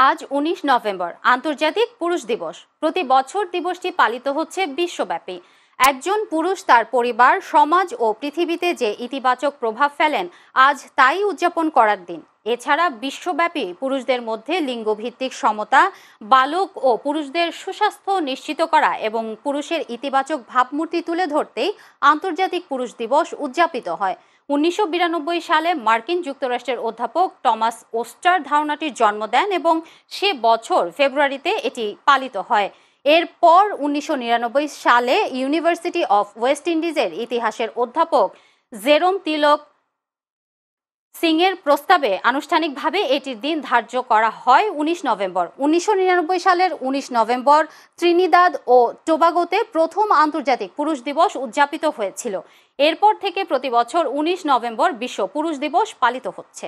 আজ ১৯ নভেম্বর আন্তর্জাতিক পুরুষ দিবস। প্রতি বছর দিবসটি পালিত হচ্ছে বিশ্বব্যাপী। একজন পুরুষ তার পরিবার, সমাজ ও পৃথিবীতে যে ইতিবাচক প্রভাব ফেলেন, আজ তাই উদযাপন করার দিন। এছাড়া বিশ্বব্যাপী পুরুষদের মধ্যে লিঙ্গভিত্তিক সমতা, বালক ও পুরুষদের সুস্বাস্থ্য নিশ্চিত করা এবং পুরুষের ইতিবাচক ভাবমূর্তি তুলে ধরতেই আন্তর্জাতিক পুরুষ দিবস উদযাপিত হয়। ১৯৯২ সালে মার্কিন যুক্তরাষ্ট্রের অধ্যাপক টমাস ওস্টার ধারণাটির জন্ম দেন এবং সে বছর ফেব্রুয়ারিতে এটি পালিত হয়। এরপর ১৯৯৯ সালে ইউনিভার্সিটি অফ ওয়েস্ট ইন্ডিজের ইতিহাসের অধ্যাপক জেরোম তিলক সিংয়ের প্রস্তাবে আনুষ্ঠানিকভাবে এটির দিন ধার্য করা হয় ১৯ নভেম্বর। ১৯৯৯ সালের ১৯ নভেম্বর ত্রিনিদাদ ও টোবাগোতে প্রথম আন্তর্জাতিক পুরুষ দিবস উদযাপিত হয়েছিল। এরপর থেকে প্রতি বছর ১৯ নভেম্বর বিশ্ব পুরুষ দিবস পালিত হচ্ছে।